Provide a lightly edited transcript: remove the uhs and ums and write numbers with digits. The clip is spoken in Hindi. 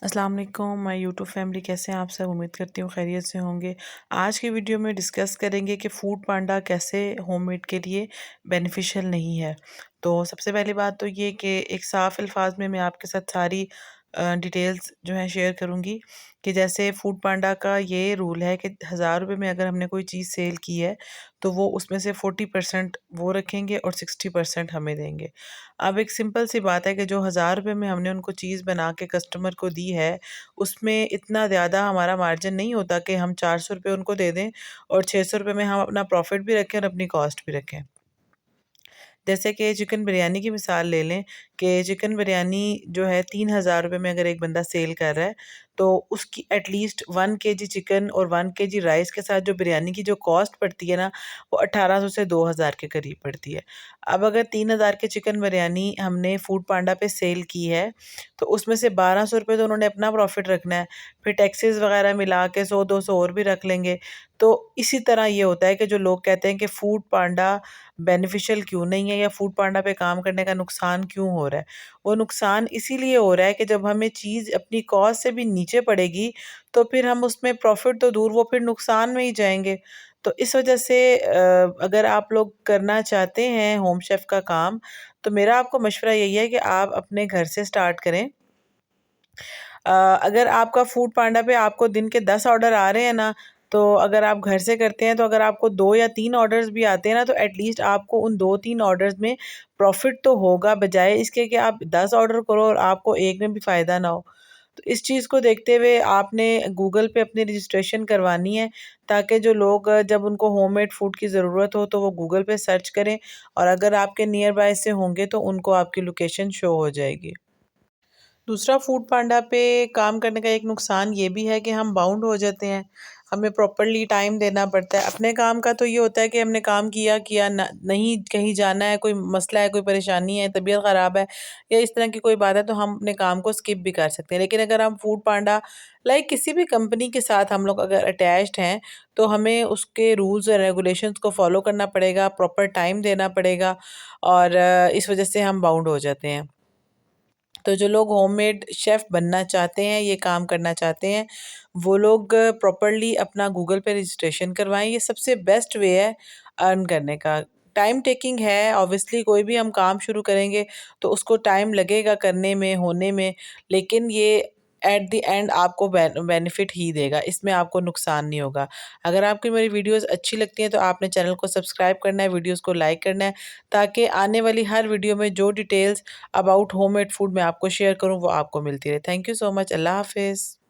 अस्सलाम वालेकुम माय यूट्यूब फैमिली, कैसे हैं आप सब। उम्मीद करती हूँ खैरियत से होंगे। आज की वीडियो में डिस्कस करेंगे कि फूड पांडा कैसे होममेड के लिए बेनिफिशियल नहीं है। तो सबसे पहली बात तो ये कि एक साफ अल्फाज में मैं आपके साथ सारी डिटेल्स जो है शेयर करूँगी कि जैसे फूड पांडा का ये रूल है कि 1000 रुपये में अगर हमने कोई चीज़ सेल की है तो वो उसमें से 40% वो रखेंगे और 60% हमें देंगे। अब एक सिंपल सी बात है कि जो 1000 रुपये में हमने उनको चीज़ बना के कस्टमर को दी है, उसमें इतना ज़्यादा हमारा मार्जिन नहीं होता कि हम 400 रुपये उनको दे दें और 600 रुपये में हम अपना प्रॉफिट भी रखें और अपनी कॉस्ट भी रखें। जैसे कि चिकन बिरयानी की मिसाल ले लें कि चिकन बिरयानी जो है 3000 रुपये में अगर एक बंदा सेल कर रहा है तो उसकी एटलीस्ट 1 kg चिकन और 1 kg राइस के साथ जो बिरयानी की जो कॉस्ट पड़ती है ना, वो 1800 से 2000 के करीब पड़ती है। अब अगर 3000 की चिकन बिरयानी हमने फूड पांडा पे सेल की है तो उसमें से 1200 रुपये तो उन्होंने अपना प्रॉफिट रखना है, फिर टैक्सेस वगैरह मिला के 100-200 और भी रख लेंगे। तो इसी तरह ये होता है कि जो लोग कहते हैं कि फूड पांडा बेनिफिशियल क्यों नहीं है या फूड पांडा पे काम करने का नुकसान क्यों हो रहा है। वो नुकसान इसीलिए हो रहा है कि जब हमें चीज़ अपनी कॉस्ट से भी नीचे पड़ेगी तो फिर हम उसमें प्रॉफिट तो दूर वो फिर नुकसान में ही जाएंगे। तो इस वजह से अगर आप लोग करना चाहते हैं होम शेफ का काम, तो मेरा आपको मशवरा यही है कि आप अपने घर से स्टार्ट करें। अगर आपका फूड पांडा पे आपको दिन के 10 ऑर्डर आ रहे हैं ना, तो अगर आप घर से करते हैं तो अगर आपको 2 या 3 ऑर्डर्स भी आते हैं ना, तो एटलीस्ट आपको उन 2-3 ऑर्डर्स में प्रॉफिट तो होगा, बजाय इसके कि आप 10 ऑर्डर करो और आपको एक में भी फ़ायदा ना हो। तो इस चीज़ को देखते हुए आपने गूगल पे अपनी रजिस्ट्रेशन करवानी है, ताकि जो लोग जब उनको होममेड फूड की ज़रूरत हो तो वो गूगल पे सर्च करें और अगर आपके नियर बाय से होंगे तो उनको आपकी लोकेशन शो हो जाएगी। दूसरा फूड पांडा पे काम करने का एक नुकसान ये भी है कि हम बाउंड हो जाते हैं। हमें प्रॉपरली टाइम देना पड़ता है। अपने काम का तो ये होता है कि हमने काम किया किया न, नहीं कहीं जाना है, कोई मसला है, कोई परेशानी है, तबीयत ख़राब है या इस तरह की कोई बात है तो हम अपने काम को स्किप भी कर सकते हैं। लेकिन अगर हम फूड पांडा लाइक किसी भी कंपनी के साथ हम लोग अगर अटैच्ड हैं तो हमें उसके रूल्स और रेगुलेशंस को फॉलो करना पड़ेगा, प्रॉपर टाइम देना पड़ेगा और इस वजह से हम बाउंड हो जाते हैं। तो जो लोग होममेड शेफ़ बनना चाहते हैं, ये काम करना चाहते हैं, वो लोग प्रॉपरली अपना गूगल पे रजिस्ट्रेशन करवाएँ। ये सबसे बेस्ट वे है अर्न करने का। टाइम टेकिंग है ऑब्वियसली, कोई भी हम काम शुरू करेंगे तो उसको टाइम लगेगा करने में, होने में, लेकिन ये एट द एंड आपको बेनिफिट ही देगा, इसमें आपको नुकसान नहीं होगा। अगर आपको मेरी वीडियोज़ अच्छी लगती हैं तो आपने चैनल को सब्सक्राइब करना है, वीडियोज़ को लाइक करना है, ताकि आने वाली हर वीडियो में जो डिटेल्स अबाउट होममेड फूड मैं आपको शेयर करूँ वो आपको मिलती रहे। Thank you so much. अल्लाह हाफ़िज़।